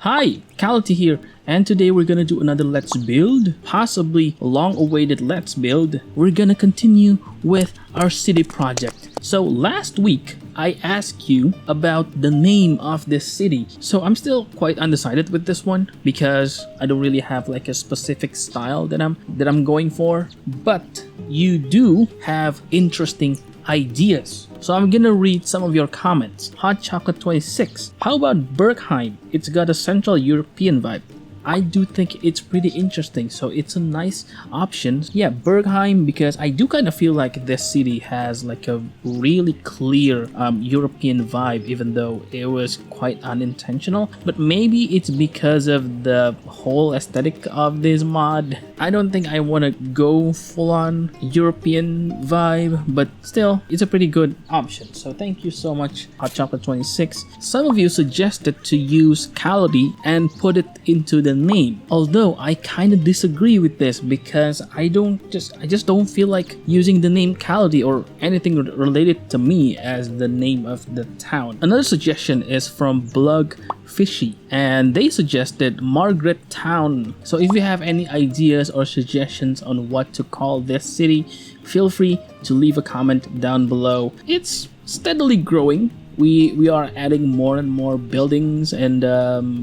Hi, Cality here, and today we're gonna do another Let's Build, possibly long-awaited Let's Build. We're gonna continue with our city project. So last week, I asked you about the name of this city. So I'm still quite undecided with this one because I don't really have like a specific style that I'm going for. But you do have interesting ideas. So I'm gonna read some of your comments. Hot Chocolate 26. How about Bergheim? It's got a Central European vibe. I do think it's pretty interesting, so it's a nice option. Yeah, Bergheim, because I do kind of feel like this city has like a really clear European vibe, even though it was quite unintentional. But maybe it's because of the whole aesthetic of this mod. I don't think I want to go full-on European vibe, but still, it's a pretty good option. So thank you so much, Hot Chocolate 26. Some of you suggested to use Cality and put it into the name, although I kind of disagree with this because I just don't feel like using the name Cality or anything related to me as the name of the town. Another suggestion is from Blug Fishy, and they suggested Margaret Town. So if you have any ideas or suggestions on what to call this city, feel free to leave a comment down below. It's steadily growing. We are adding more and more buildings, and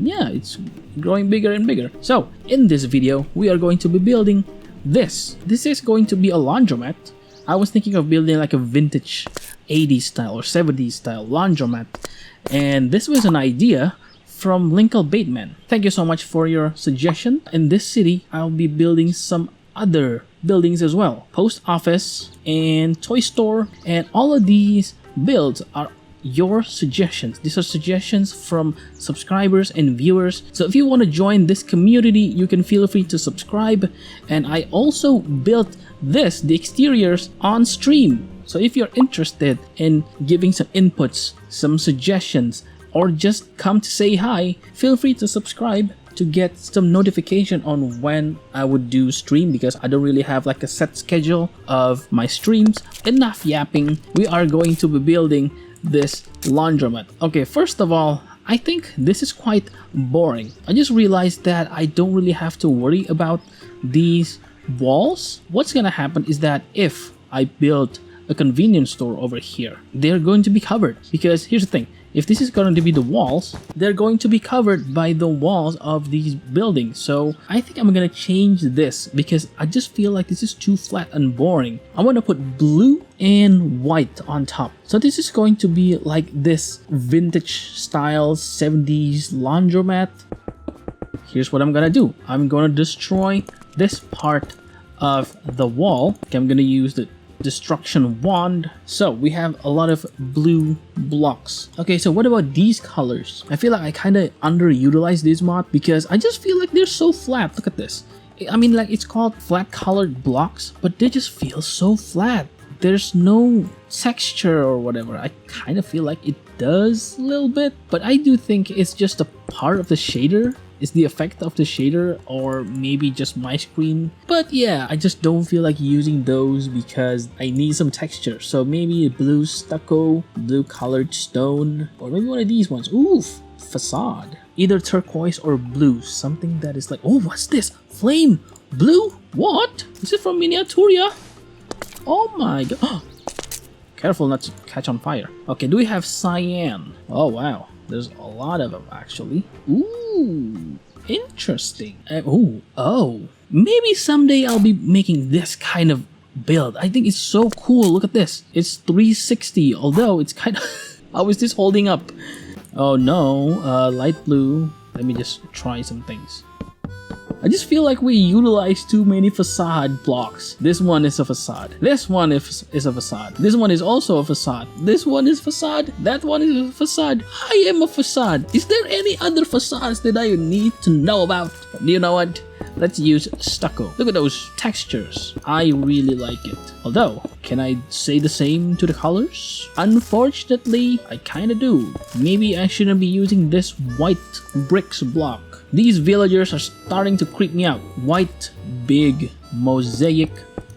yeah, it's growing bigger and bigger. So in this video, we are going to be building this. This is going to be a laundromat. I was thinking of building like a vintage 80s style or 70s style laundromat, and this was an idea from Linkle Bateman. Thank you so much for your suggestion. In this city, I'll be building some other buildings as well. Post office and toy store, and all of these builds are your suggestions. These are suggestions from subscribers and viewers. So if you want to join this community, you can feel free to subscribe. And I also built the exteriors on stream. So if you're interested in giving some inputs, some suggestions, or just come to say hi, feel free to subscribe to get some notification on when I would do stream, because I don't really have like a set schedule of my streams. Enough yapping. We are going to be building this laundromat. Okay, first of all, I think this is quite boring. I just realized that I don't really have to worry about these walls. What's gonna happen is that if I build a convenience store over here, they're going to be covered, because here's the thing. If this is going to be the walls, they're going to be covered by the walls of these buildings. So I think I'm going to change this because I just feel like this is too flat and boring. I want to put blue and white on top. So this is going to be like this vintage style 70s laundromat. Here's what I'm going to do. I'm going to destroy this part of the wall. Okay, I'm going to use the destruction wand. So we have a lot of blue blocks. Okay, so what about these colors? I feel like I kind of underutilized this mod because I just feel like they're so flat. Look at this. I mean, like, it's called flat colored blocks, but they just feel so flat. There's no texture or whatever. I kind of feel like it does a little bit, but I do think it's just a part of the shader. It's the effect of the shader, or maybe just my screen. But yeah, I just don't feel like using those because I need some texture. So maybe a blue stucco, blue colored stone, or maybe one of these ones. Oof, facade. Either turquoise or blue. Something that is like, oh, what's this? Flame blue? What? Is it from Miniaturia? Oh my god. Careful not to catch on fire. Okay, do we have cyan? Oh wow. There's a lot of them actually. Ooh, interesting. Oh, maybe someday I'll be making this kind of build. I think it's so cool. Look at this. It's 360, although it's kind of... How is this holding up? Oh no, light blue. Let me just try some things. I just feel like we utilize too many facade blocks. This one is a facade. This one is a facade. This one is also a facade. This one is facade. That one is a facade. I am a facade. Is there any other facades that I need to know about? Do you know what? Let's use stucco. Look at those textures. I really like it. Although, can I say the same to the colors? Unfortunately, I kinda do. Maybe I shouldn't be using this white bricks block. These villagers are starting to creep me out. White, big, mosaic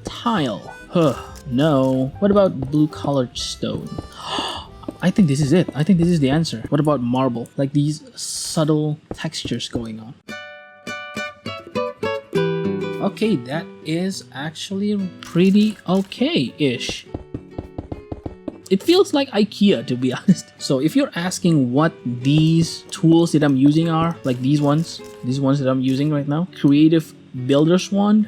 tile. Huh, no. What about blue colored stone? I think this is it. I think this is the answer. What about marble? Like these subtle textures going on. Okay, that is actually pretty okay-ish. It feels like IKEA, to be honest. So if you're asking what these tools that I'm using are, like these ones that I'm using right now, Creative Builder's Wand,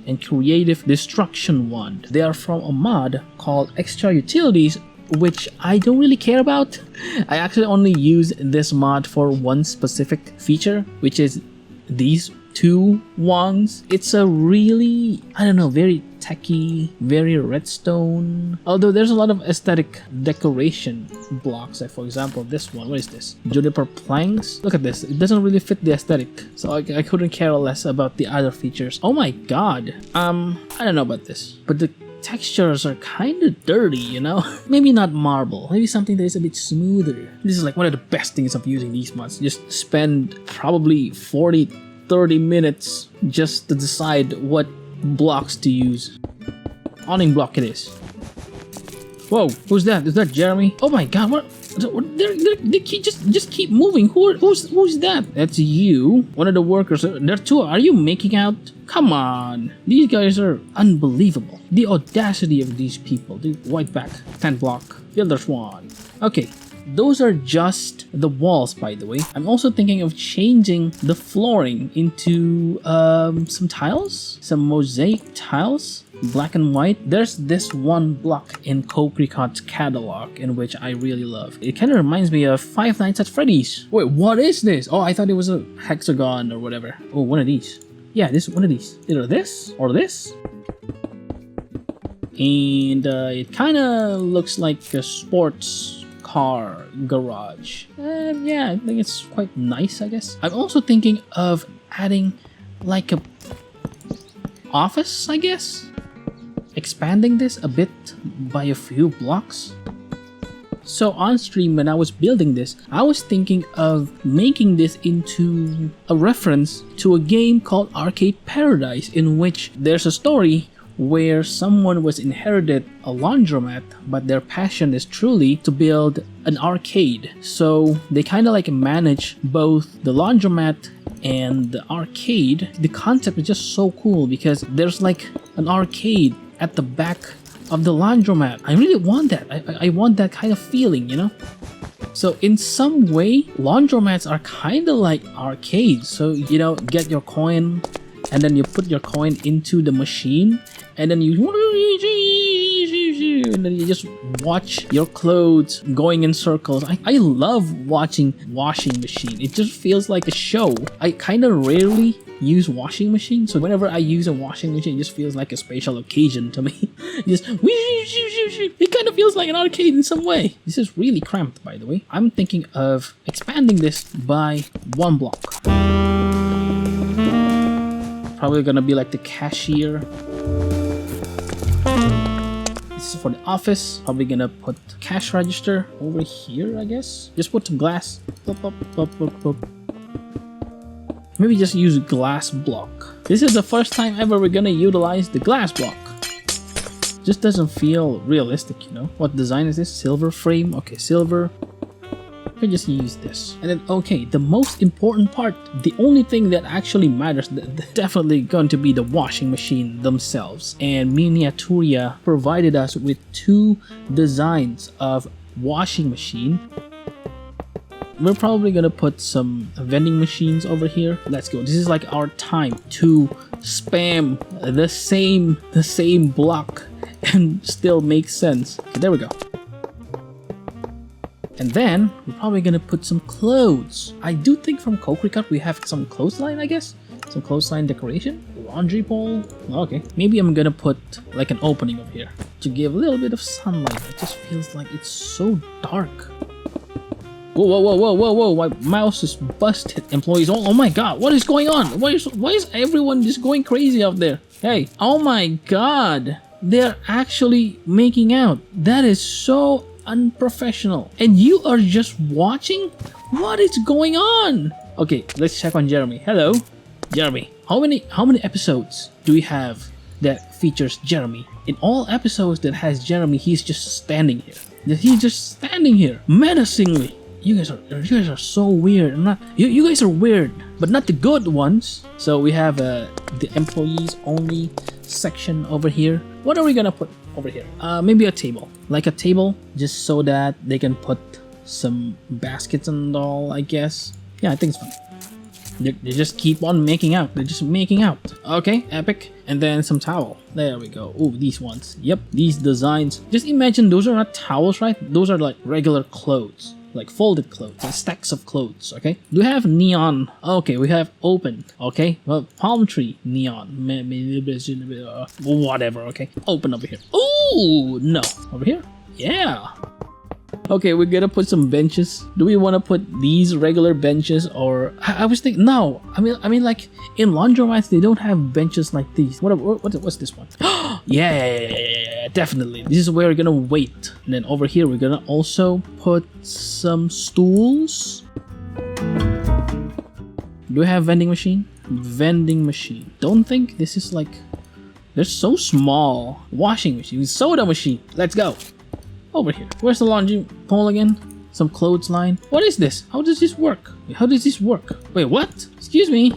and Creative Destruction Wand. They are from a mod called Extra Utilities, which I don't really care about. I actually only use this mod for one specific feature, which is these two wands. It's a really, I don't know, very techy, very redstone. Although there's a lot of aesthetic decoration blocks, like for example this one. What is this? Juniper planks. Look at this. It doesn't really fit the aesthetic, so I couldn't care less about the other features. Oh my god. I don't know about this, but the textures are kind of dirty, you know? Maybe not marble, maybe something that is a bit smoother. This is like one of the best things of using these mods. Just spend probably 30 minutes just to decide what blocks to use. Awning block it is. Whoa, who's that? Is that Jeremy? Oh my god, what? They just keep moving. Who's that? That's you. One of the workers. There are two. Are you making out? Come on. These guys are unbelievable. The audacity of these people. The white back. 10 block. Builder's Wand. Okay. Those are just the walls, by the way. I'm also thinking of changing the flooring into some tiles, some mosaic tiles, black and white. There's this one block in Cocricot's catalog in which I really love. It kind of reminds me of Five Nights at Freddy's. Wait, what is this? Oh, I thought it was a hexagon or whatever. Oh, one of these. Yeah, this one of these. Either this or this. And it kind of looks like a sports car garage. Yeah, I think it's quite nice, I guess. I'm also thinking of adding like a office, I guess. Expanding this a bit by a few blocks. So on stream when I was building this, I was thinking of making this into a reference to a game called Arcade Paradise, in which there's a story where someone was inherited a laundromat, but their passion is truly to build an arcade. So they kind of like manage both the laundromat and the arcade. The concept is just so cool because there's like an arcade at the back of the laundromat. I really want that. I want that kind of feeling, you know? So in some way, laundromats are kind of like arcades. So, you know, get your coin and then you put your coin into the machine and then you just watch your clothes going in circles. I love watching washing machine. It just feels like a show. I kind of rarely use washing machine, so whenever I use a washing machine, it just feels like a special occasion to me. Just it kind of feels like an arcade in some way. This is really cramped, by the way. I'm thinking of expanding this by one block. Probably gonna be like the cashier. This is for the office. Probably gonna put cash register over here, I guess. Just put some glass. Maybe just use glass block. This is the first time ever we're gonna utilize the glass block. Just doesn't feel realistic, you know? What design is this? Silver frame? Okay, silver. I just use this. And then, okay, the most important part, the only thing that actually matters, definitely going to be the washing machine themselves. And Miniaturia provided us with two designs of washing machine. We're probably gonna put some vending machines over here. Let's go. This is like our time to spam the same block and still make sense. Okay, there we go. And then we're probably gonna put some clothes. I do think from Cocricot we have some clothesline, I guess. Some clothesline decoration. Laundry pole. Okay. Maybe I'm gonna put like an opening over here to give a little bit of sunlight. It just feels like it's so dark. Whoa, my mouse is busted. Employees, oh my god, what is going on? Why is everyone just going crazy out there? Hey, oh my god, they're actually making out. That is so unprofessional. And you are just watching? What is going on? Okay, let's check on Jeremy. Hello, Jeremy. How many episodes do we have that features Jeremy? In all episodes that has Jeremy, he's just standing here. He's just standing here menacingly. You guys are so weird. You guys are weird, but not the good ones. So we have the employees only section over here. What are we gonna put over here? Maybe a table, like a table, just so that they can put some baskets and all, I guess. Yeah, I think it's fine. They just keep on making out. They're just making out. Okay, epic. And then some towel. There we go. Oh, these ones. Yep, these designs. Just imagine those are not towels, right? Those are like regular clothes. Like folded clothes, like stacks of clothes, okay? Do we have neon? Okay, we have open, okay? Well, palm tree, neon, whatever, okay? Open over here. Oh, no. Over here? Yeah. Okay, we're gonna put some benches. Do we want to put these regular benches, or I was thinking no. I mean like in laundromats they don't have benches like these. What's this one? Yeah, definitely. This is where we're gonna wait. And then over here we're gonna also put some stools. Do we have vending machine? Vending machine. Don't think this is like they're so small. Washing machine, soda machine. Let's go. Over here. Where's the laundry pole again? Some clothesline. What is this? How does this work? How does this work? Wait, what? Excuse me.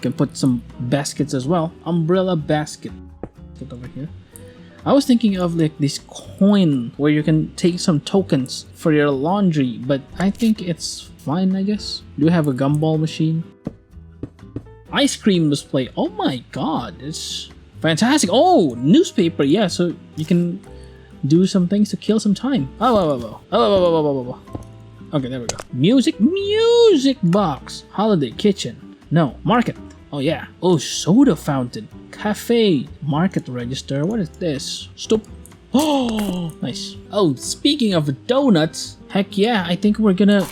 Can put some baskets as well. Umbrella basket. Put over here. I was thinking of like this coin where you can take some tokens for your laundry, but I think it's fine, I guess. Do you have a gumball machine? Ice cream display. Oh my god, it's fantastic. Oh, newspaper. Yeah, so you can do some things to kill some time. Oh. Okay, there we go. Music box. Holiday kitchen. No, market. Oh yeah. Oh, soda fountain. Cafe. Market register. What is this? Stop. Oh, nice. Oh, speaking of donuts. Heck yeah, I think we're gonna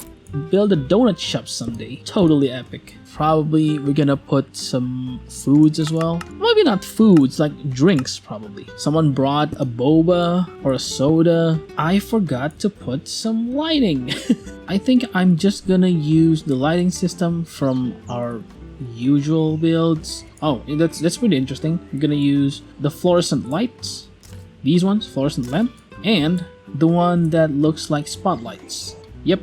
build a donut shop someday. Totally epic. Probably we're gonna put some foods as well. Maybe not foods, like drinks probably. Someone brought a boba or a soda. I forgot to put some lighting. I think I'm just gonna use the lighting system from our usual builds. Oh, that's pretty interesting. I'm gonna use the fluorescent lights. These ones, fluorescent lamp. And the one that looks like spotlights. Yep.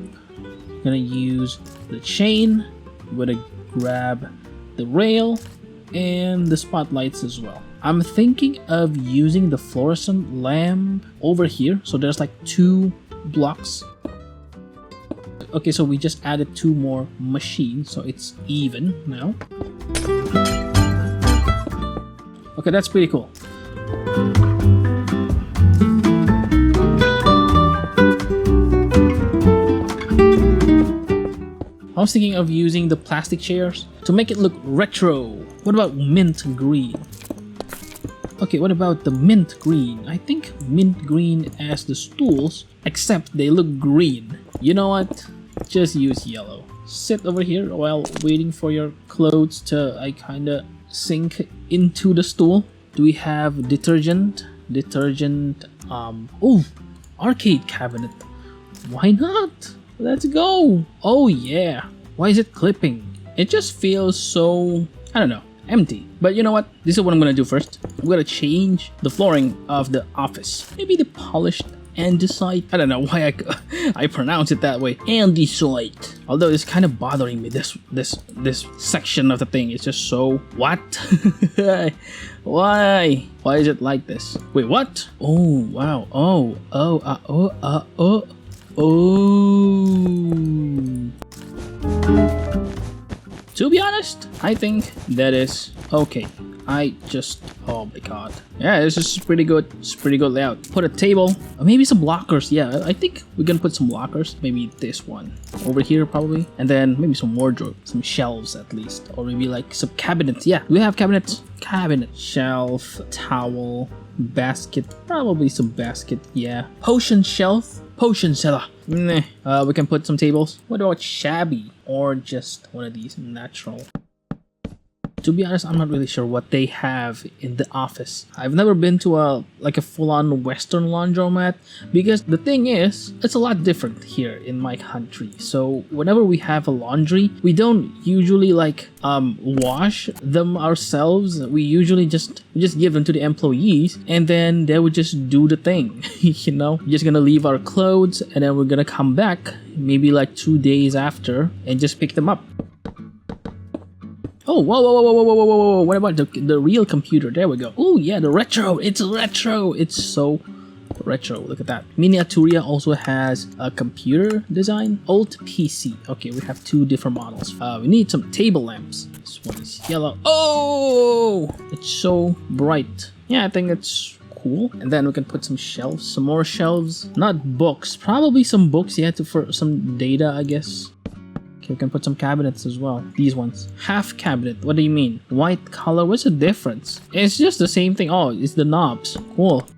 Gonna use the chain. I'm gonna grab the rail and the spotlights as well. I'm thinking of using the fluorescent lamp over here, so there's like 2 blocks. Okay, so we just added 2 more machines, so it's even now. Okay, that's pretty cool. I was thinking of using the plastic chairs to make it look retro. What about mint green? Okay, what about the mint green? I think mint green as the stools, except they look green. You know what? Just use yellow. Sit over here while waiting for your clothes to kinda sink into the stool. Do we have detergent? Oh, arcade cabinet. Why not? Let's go. Oh yeah. Why is it clipping? It just feels so, I don't know, empty. But you know what? This is what I'm gonna do first. I'm gonna change the flooring of the office. Maybe the polished andesite. I don't know why I pronounce it that way. Andesite. Although it's kind of bothering me. This section of the thing is just so what? Why? Why is it like this? Wait, what? Oh wow. Oh. To be honest, I think that is okay. Oh my god. Yeah, this is pretty good. It's pretty good layout. Put a table, maybe some lockers. Yeah, I think we're gonna put some lockers. Maybe this one over here probably. And then maybe some wardrobe, some shelves at least. Or maybe like some cabinets. Yeah, do we have cabinets? Cabinet, shelf, towel, basket. Probably some basket, yeah. Potion shelf. Potion cellar. Nah. We can put some tables. What about shabby? Or just one of these natural. To be honest, I'm not really sure what they have in the office. I've never been to a full-on Western laundromat, because the thing is, it's a lot different here in my country. So whenever we have a laundry, we don't usually wash them ourselves. We usually just give them to the employees, and then they would just do the thing. You know, we're just gonna leave our clothes, and then we're gonna come back maybe like 2 days after and just pick them up. Oh, whoa, whoa, whoa, whoa, whoa, whoa, whoa, whoa. What about the real computer? There we go. Oh yeah, the retro. It's retro. It's so retro. Look at that. Miniaturia also has a computer design. Alt PC. Okay, we have 2 different models. We need some table lamps. This one is yellow. Oh, it's so bright. Yeah, I think it's cool. And then we can put some shelves, some more shelves. Not books, probably some books. Yeah, for some data, I guess. Okay, we can put some cabinets as well. These ones. Half cabinet. What do you mean? White color. What's the difference? It's just the same thing. Oh, it's the knobs. Cool.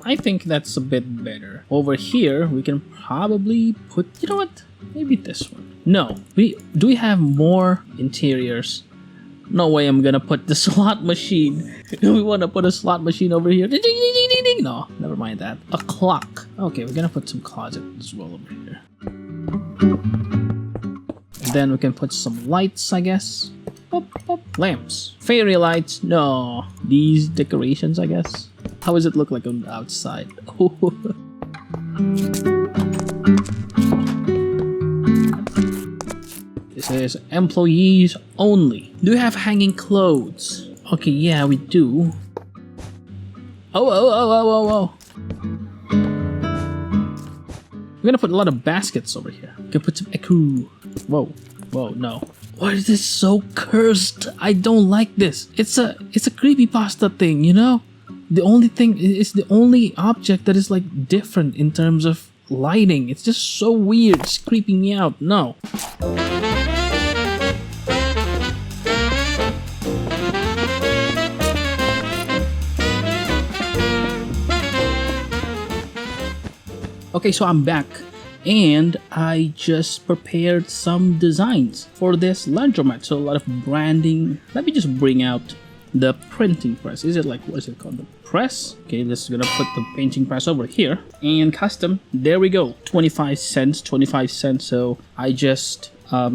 I think that's a bit better. Over here, we can probably put, you know what? Maybe this one. No. Do we have more interiors? No way I'm gonna put the slot machine. Do we want to put a slot machine over here? Ding, ding, ding, ding, ding. No, never mind that. A clock. Okay, we're gonna put some closet as well over here. And then we can put some lights, I guess. Pop, pop. Lamps. Fairy lights. No. These decorations, I guess. How does it look like on the outside? This is employees only. Do you have hanging clothes? Okay, yeah, we do. Oh, oh, oh, oh, oh, oh. We're gonna put a lot of baskets over here. We can put some eku. Whoa, whoa, no. Why is this so cursed? I don't like this. It's a creepypasta thing, you know? The only thing is the only object that is like different in terms of lighting. It's just so weird. It's creeping me out. No. Okay, so I'm back, and I just prepared some designs for this laundromat. So a lot of branding. Let me just bring out the printing press. Is it like, what is it called? The press? Okay, this is gonna put the painting press over here. And custom, there we go. 25 cents, 25 cents. So I just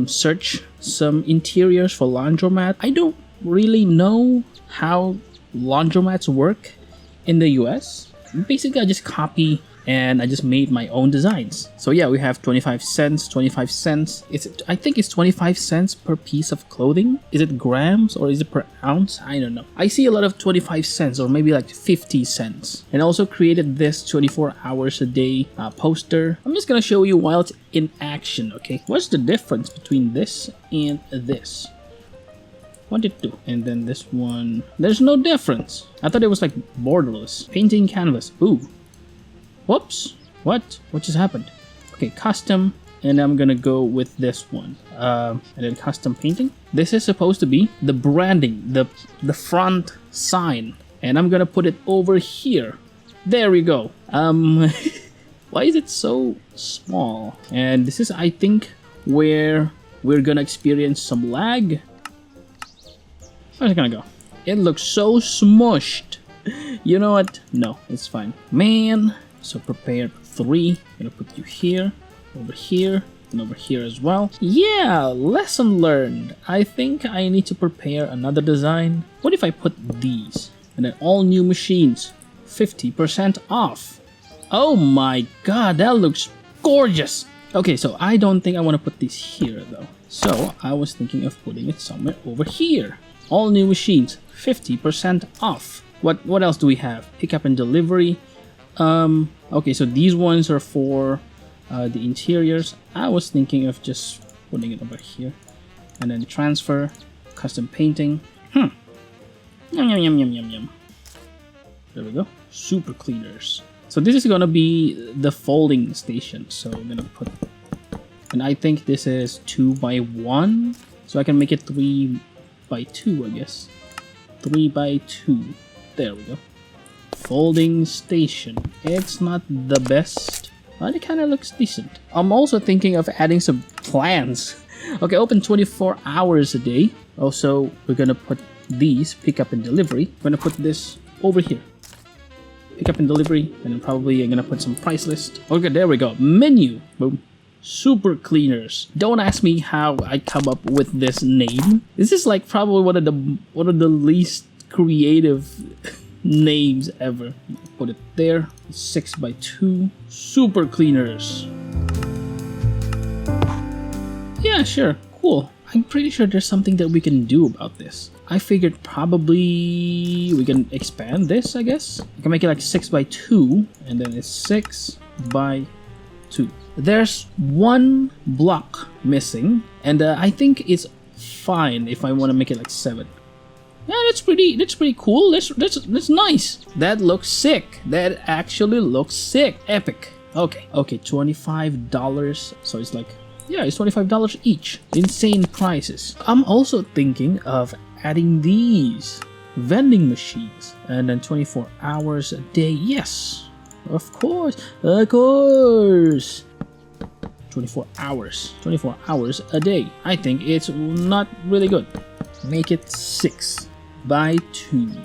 search some interiors for laundromat. I don't really know how laundromats work in the US. Basically, I just copy and I just made my own designs. So yeah, we have 25 cents, 25 cents. I think it's 25 cents per piece of clothing. Is it grams or is it per ounce? I don't know. I see a lot of 25 cents or maybe like 50 cents. And I also created this 24 hours a day poster. I'm just gonna show you while it's in action, okay? What's the difference between this and this? What did it do? And then this one, there's no difference. I thought it was like borderless. Painting canvas, ooh. Whoops, what just happened? Okay, custom, and I'm gonna go with this one. And then custom painting. This is supposed to be the branding, the front sign. And I'm gonna put it over here. There we go. Why is it so small? And this is, I think, where we're gonna experience some lag. Where's it gonna go? It looks so smushed. You know what? No, it's fine. Man. So prepare 3. I'm gonna put you here, over here, and over here as well. Yeah, lesson learned. I think I need to prepare another design. What if I put these? And then all new machines, 50% off. Oh my god, that looks gorgeous. Okay, so I don't think I want to put these here though. So I was thinking of putting it somewhere over here. All new machines, 50% off. What else do we have? Pickup and delivery. Okay, so these ones are for the interiors. I was thinking of just putting it over here. And then transfer, custom painting. Yum, yum, yum, yum, yum, yum. There we go. Super cleaners. So this is gonna be the folding station. So I'm gonna put, and I think this is 2 by 1. So I can make it 3 by 2, I guess. 3 by 2. There we go. Folding station. It's not the best, but it kind of looks decent. I'm also thinking of adding some plants. Okay, open 24 hours a day. Also, we're gonna put these pickup and delivery. I'm gonna put this over here. Pickup and delivery, and then probably I'm gonna put some price list. Okay, there we go. Menu. Boom. Super cleaners. Don't ask me how I come up with this name. This is like probably one of the least creative names ever. Put it there. 6x2. Super cleaners. Yeah, sure. Cool. I'm pretty sure there's something that we can do about this. I figured probably we can expand this, I guess. We can make it like 6x2, and then it's 6x2. There's one block missing, and I think it's fine if I want to make it like 7. Yeah, that's pretty cool. That's nice. That looks sick. That actually looks sick. Epic. Okay, $25. So it's like, yeah, it's $25 each. Insane prices. I'm also thinking of adding these vending machines, and then 24 hours a day. Yes, of course. 24 hours a day. I think it's not really good. Make it 6x2.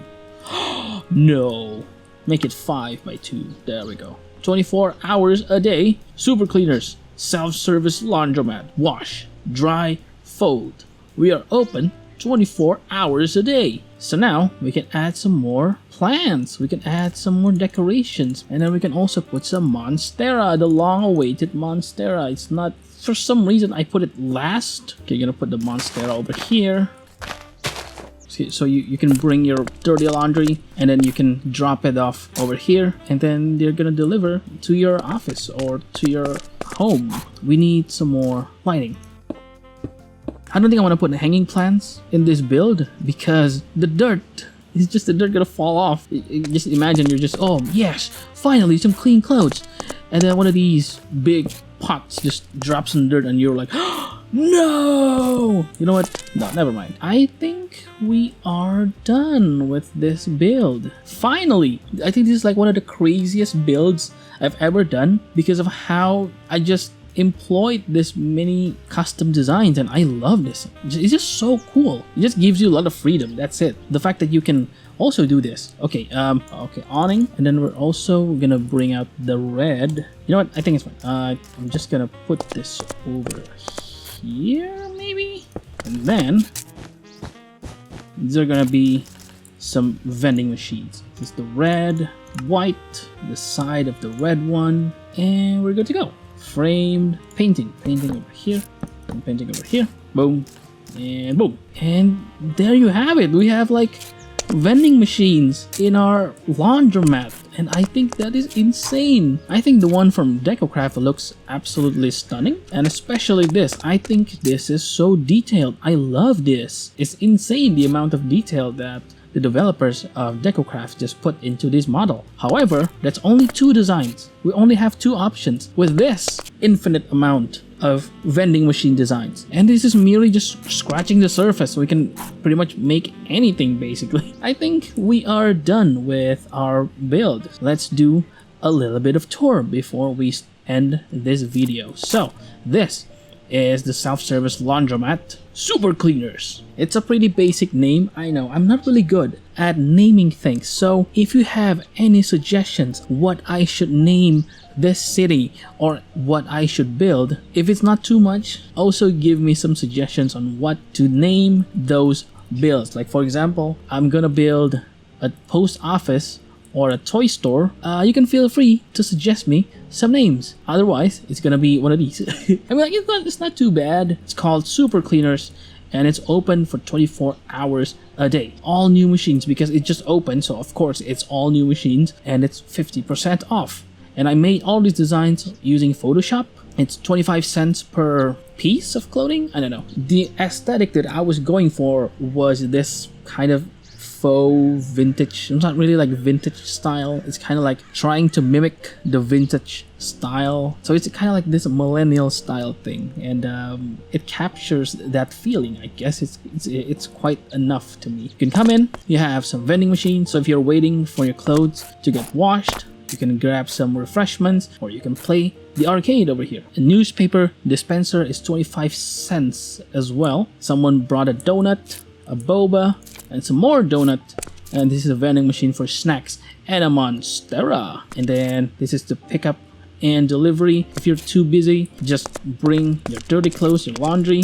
No, make it 5x2. There we go. 24 hours a day. Super cleaners. Self-service laundromat. Wash, dry, fold. We are open 24 hours a day. So now we can add some more plants. We can add some more decorations, and then we can also put some monstera, the long-awaited monstera. It's not, for some reason I put it last. Okay, you're gonna put the monstera over here. Okay, so you can bring your dirty laundry, and then you can drop it off over here, and then they're gonna deliver to your office or to your home. We need some more lighting. I don't think I want to put hanging plants in this build because the dirt is just the dirt gonna fall off. Just imagine you're just, oh yes, finally some clean clothes, and then one of these big pots just drops some dirt and you're like, oh, no! You know what? No, never mind. I think we are done with this build. Finally! I think this is like one of the craziest builds I've ever done because of how I just employed this many custom designs, and I love this. It's just so cool. It just gives you a lot of freedom. That's it. The fact that you can also do this. Okay, okay, awning, and then we're also gonna bring out the red. You know what? I think it's fine. I'm just gonna put this over here, maybe, and then these are gonna be some vending machines. This is the red, white, the side of the red one, and we're good to go. Framed painting over here, and painting over here. Boom, and boom, and there you have it. We have like vending machines in our laundromat, and I think that is insane. I think the one from DecoCraft looks absolutely stunning, and especially this. I think this is so detailed. I love this. It's insane the amount of detail that the developers of DecoCraft just put into this model. However, that's only 2 designs. We only have 2 options with this infinite amount of vending machine designs. And this is merely just scratching the surface. We can pretty much make anything basically. I think we are done with our build. Let's do a little bit of tour before we end this video. So this is the self-service laundromat super cleaners. It's a pretty basic name. I know I'm not really good at naming things, so if you have any suggestions what I should name this city or what I should build, if it's not too much, also give me some suggestions on what to name those builds. Like for example, I'm gonna build a post office or a toy store. You can feel free to suggest me some names. Otherwise, it's gonna be one of these. I mean, like, it's not too bad. It's called Super Cleaners, and it's open for 24 hours a day. All new machines, because it just opened, so of course it's all new machines, and it's 50% off. And I made all these designs using Photoshop. It's 25 cents per piece of clothing. I don't know. The aesthetic that I was going for was this kind of faux vintage. It's not really like vintage style. It's kind of like trying to mimic the vintage style. So it's kind of like this millennial style thing, and it captures that feeling. I guess it's quite enough to me. You can come in. You have some vending machines. So if you're waiting for your clothes to get washed, you can grab some refreshments, or you can play the arcade over here. A newspaper dispenser is 25 cents as well. Someone brought a donut. a boba, and some more donut. And this is a vending machine for snacks and a monstera. And then this is the pickup and delivery. If you're too busy, just bring your dirty clothes, your laundry,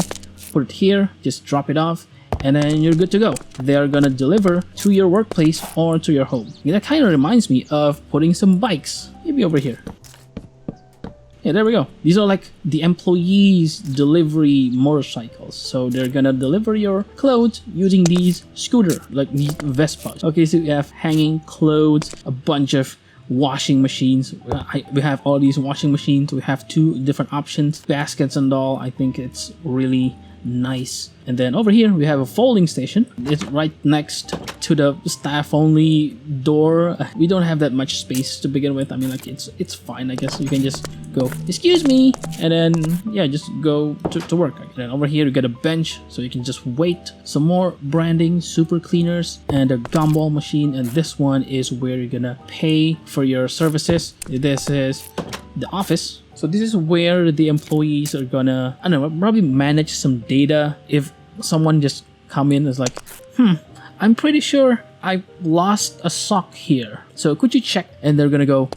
put it here, just drop it off, and then you're good to go. They're gonna deliver to your workplace or to your home. And that kind of reminds me of putting some bikes, maybe over here. Yeah, there we go. These are like the employees' delivery motorcycles. So they're gonna deliver your clothes using these scooter, like these Vespas. Okay, so we have hanging clothes, a bunch of washing machines. We have all these washing machines. We have 2 different options, baskets and all. I think it's really nice. And then over here we have a folding station. It's right next to the staff only door. We don't have that much space to begin with. I mean, like, it's fine, I guess. You can just go, excuse me, and then yeah, just go to work. And then over here you got a bench so you can just wait. Some more branding, super cleaners, and a gumball machine. And this one is where you're gonna pay for your services. This is the office. So this is where the employees are gonna, I don't know, probably manage some data. If someone just come in and is like, I'm pretty sure I lost a sock here, so could you check? And they're gonna go,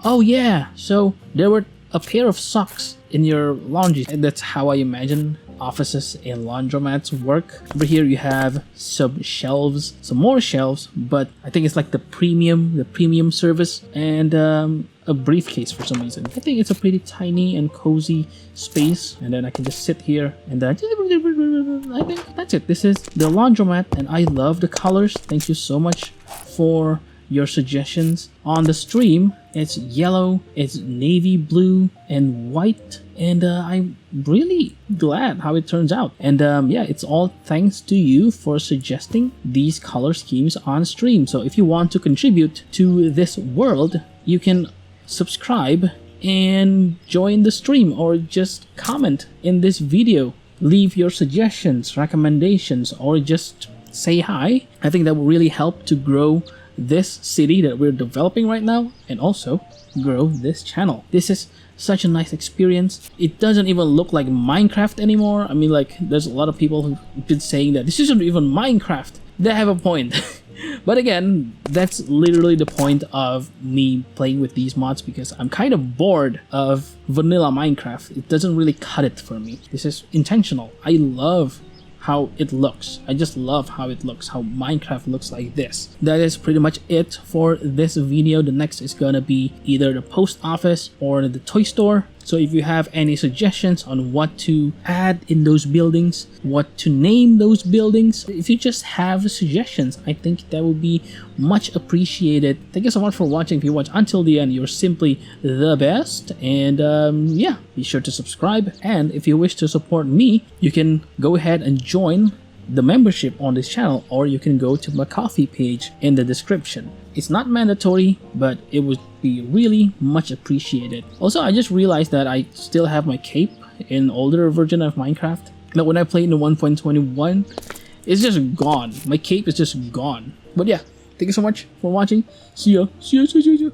oh yeah, so there were a pair of socks in your laundry. And that's how I imagine offices and laundromats work. Over here you have some shelves, some more shelves, but I think it's like the premium service, and a briefcase for some reason. I think it's a pretty tiny and cozy space, and then I can just sit here and I think that's it. This is the laundromat, and I love the colors. Thank you so much for your suggestions. On the stream, it's yellow, it's navy blue and white, and I'm really glad how it turns out. And yeah, it's all thanks to you for suggesting these color schemes on stream. So if you want to contribute to this world, you can subscribe and join the stream, or just comment in this video, leave your suggestions, recommendations, or just say hi. I think that will really help to grow this city that we're developing right now, and also grow this channel. This is such a nice experience. It doesn't even look like Minecraft anymore. I mean, like, there's a lot of people who've been saying that this isn't even Minecraft. They have a point. But again, that's literally the point of me playing with these mods, because I'm kind of bored of vanilla Minecraft. It doesn't really cut it for me. This is intentional. I love how it looks. I just love how it looks, how Minecraft looks like this. That is pretty much it for this video. The next is gonna be either the post office or the toy store. So if you have any suggestions on what to add in those buildings, what to name those buildings, if you just have suggestions, I think that would be much appreciated. Thank you so much for watching. If you watch until the end, you're simply the best. And yeah, be sure to subscribe. And if you wish to support me, you can go ahead and join the membership on this channel, or you can go to my Ko-fi page in the description. It's not mandatory, but it would be really much appreciated. Also, I just realized that I still have my cape in older version of Minecraft. Now when I play in the 1.21, it's just gone. My cape is just gone. But yeah, thank you so much for watching. See ya. See ya. See ya. See ya.